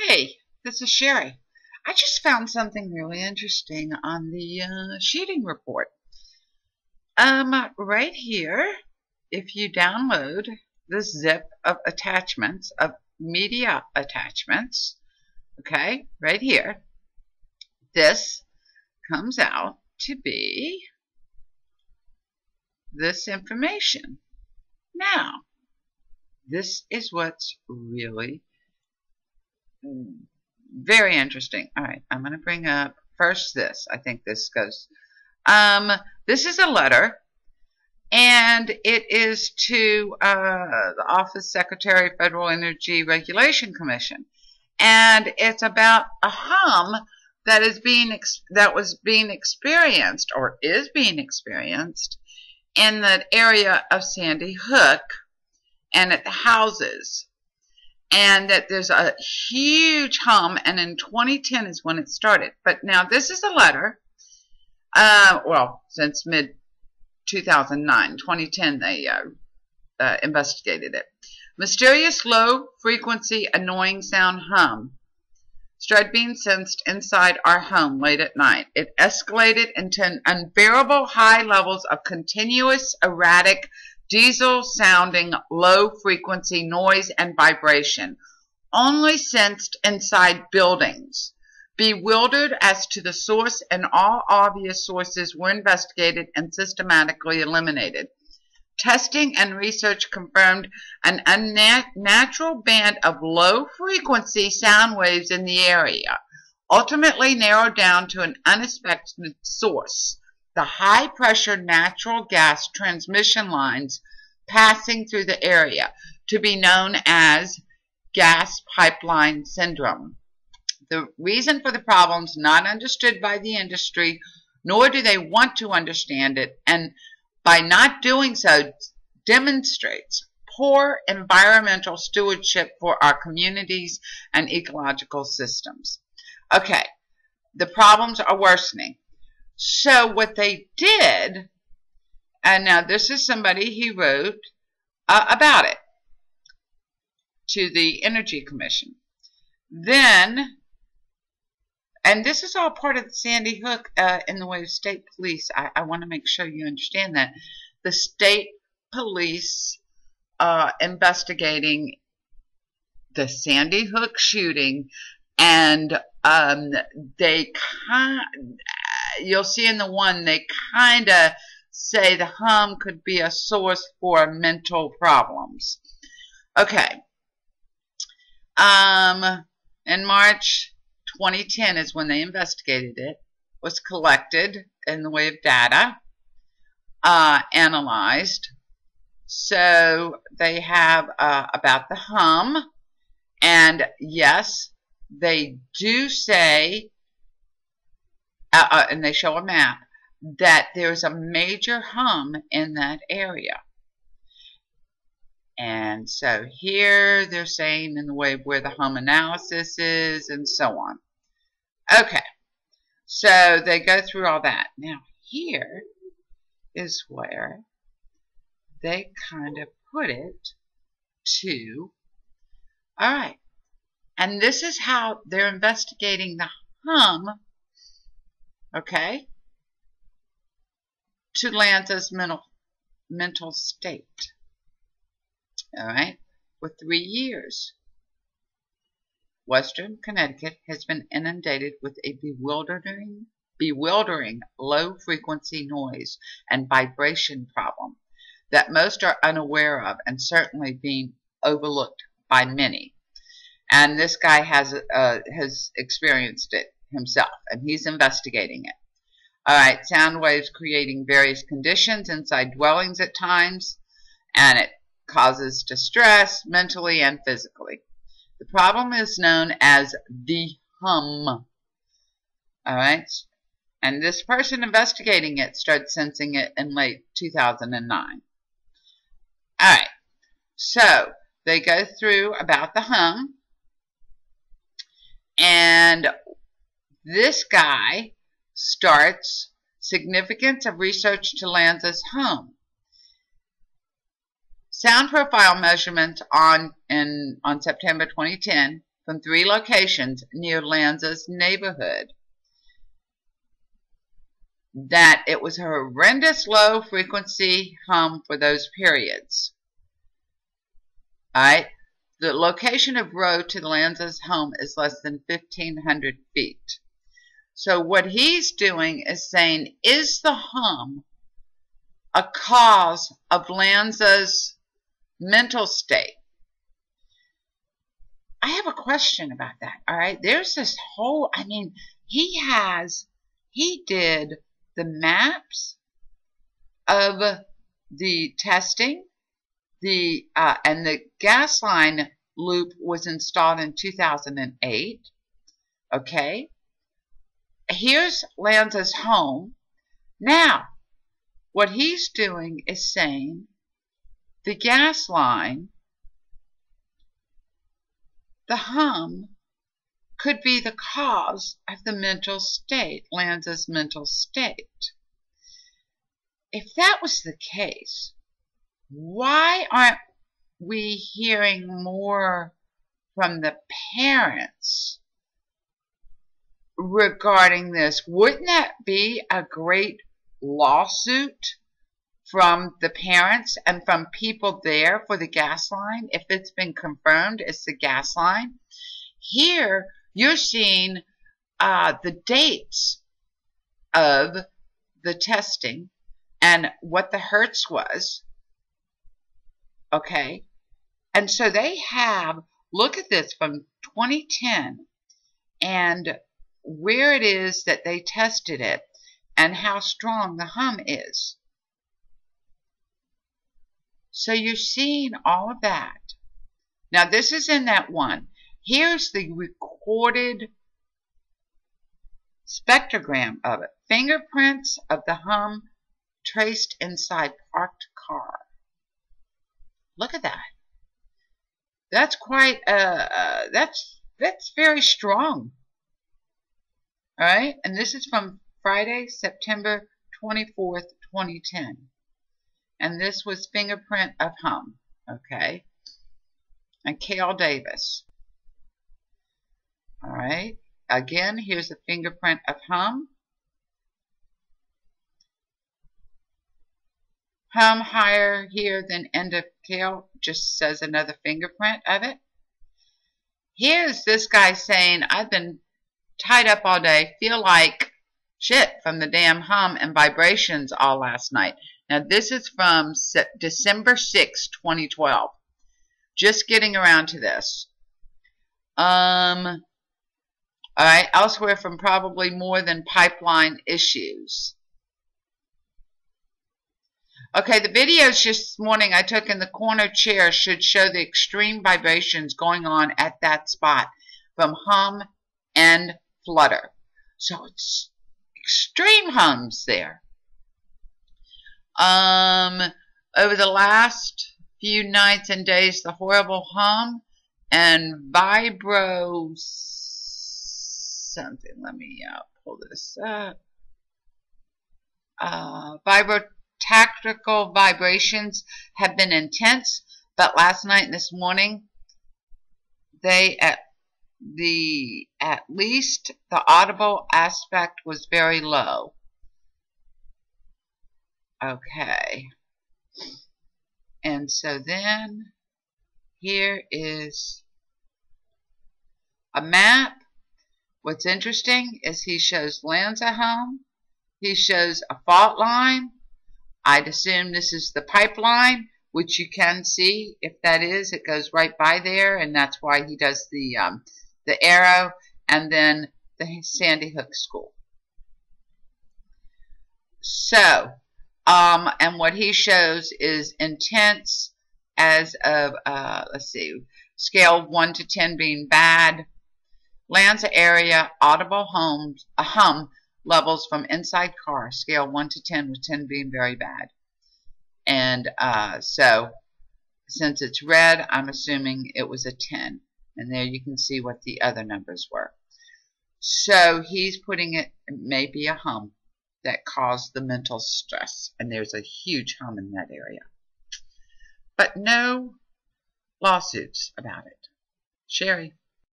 Hey, this is Sherry. I just found something really interesting on the shooting report. Right here, if you download this zip of attachments, of media attachments, okay, right here, this comes out to be this information. Now, this is what's really very interesting. All right, I'm going to bring up first this. I think this goes. This is a letter, and it is to the Office Secretary, Federal Energy Regulation Commission, and it's about a hum that was being experienced or is being experienced in the area of Sandy Hook and at the houses. And that there's a huge hum, and in 2010 is when it started. But now this is a letter, well, since mid-2009, 2010 they investigated it. Mysterious low-frequency annoying sound hum started being sensed inside our home late at night. It escalated into unbearable high levels of continuous, erratic, diesel-sounding low-frequency noise and vibration, only sensed inside buildings. Bewildered as to the source, and all obvious sources were investigated and systematically eliminated. Testing and research confirmed an unnatural band of low-frequency sound waves in the area, ultimately narrowed down to an unexpected source: the high-pressure natural gas transmission lines passing through the area, to be known as gas pipeline syndrome. The reason for the problem is not understood by the industry, nor do they want to understand it, and by not doing so demonstrates poor environmental stewardship for our communities and ecological systems. Okay, the problems are worsening. So what they did, and now this is somebody he wrote about it to the Energy Commission. Then, and this is all part of the Sandy Hook in the way of state police. I want to make sure you understand that. The state police investigating the Sandy Hook shooting, and you'll see in the one, they kind of say the hum could be a source for mental problems. Okay. In March 2010 is when they investigated it, was collected in the way of data, analyzed. So they have about the hum, and yes, they do say, and they show a map, that there's a major hum in that area. And so here they're saying in the way of where the hum analysis is and so on. Okay, so they go through all that. Now here is where they kind of put it to, all right, and this is how they're investigating the hum, okay, to Lanza's mental state. All right, for 3 years. Western Connecticut has been inundated with a bewildering low-frequency noise and vibration problem that most are unaware of, and certainly being overlooked by many. And this guy has experienced it himself, and he's investigating it. All right, sound waves creating various conditions inside dwellings at times, and it causes distress mentally and physically. The problem is known as the hum. All right, and this person investigating it started sensing it in late 2009. All right, so they go through about the hum, and this guy starts significance of research to Lanza's home. Sound profile measurements on September 2010 from 3 locations near Lanza's neighborhood. That it was a horrendous low-frequency hum for those periods. All right? The location of road to Lanza's home is less than 1,500 feet. So what he's doing is saying, is the hum a cause of Lanza's mental state? I have a question about that, all right? There's this whole, he did the maps of the testing, and the gas line loop was installed in 2008, okay? Here's Lanza's home. Now, what he's doing is saying the gas line, the hum, could be the cause of the mental state, Lanza's mental state. If that was the case, why aren't we hearing more from the parents regarding this? Wouldn't that be a great lawsuit from the parents and from people there for the gas line, if it's been confirmed it's the gas line? Here, you're seeing the dates of the testing and what the hertz was, okay? And so they have, look at this from 2010 and where it is that they tested it and how strong the hum is. So you're seeing all of that. Now this is in that one. Here's the recorded spectrogram of it. Fingerprints of the hum traced inside parked car. Look at that. That's quite that's very strong. All right, and this is from Friday, September 24th, 2010. And this was fingerprint of hum, okay? And Cale Davis. All right, again, here's a fingerprint of hum. Hum higher here than end of Cale, just says another fingerprint of it. Here's this guy saying, I've been tied up all day, feel like shit from the damn hum and vibrations all last night. Now this is from December 6, 2012. Just getting around to this. All right, elsewhere from probably more than pipeline issues. Okay, the videos just this morning I took in the corner chair should show the extreme vibrations going on at that spot from hum and flutter. So it's extreme hums there. Over the last few nights and days, the horrible hum and vibro something. Let me pull this up. Vibro-tactical vibrations have been intense, but last night and this morning, they at least the audible aspect was very low. Okay. And so then here is a map. What's interesting is he shows Lanza home. He shows a fault line. I'd assume this is the pipeline, which you can see. If that is, it goes right by there, and that's why he does the arrow, and then the Sandy Hook school. So, and what he shows is intense as of, let's see, scale 1 to 10 being bad. Lanza area, audible hum levels from inside car, scale 1 to 10, with 10 being very bad. And so, since it's red, I'm assuming it was a 10. And there you can see what the other numbers were. So he's putting it may be a hum that caused the mental stress. And there's a huge hum in that area. But no lawsuits about it. Sherry.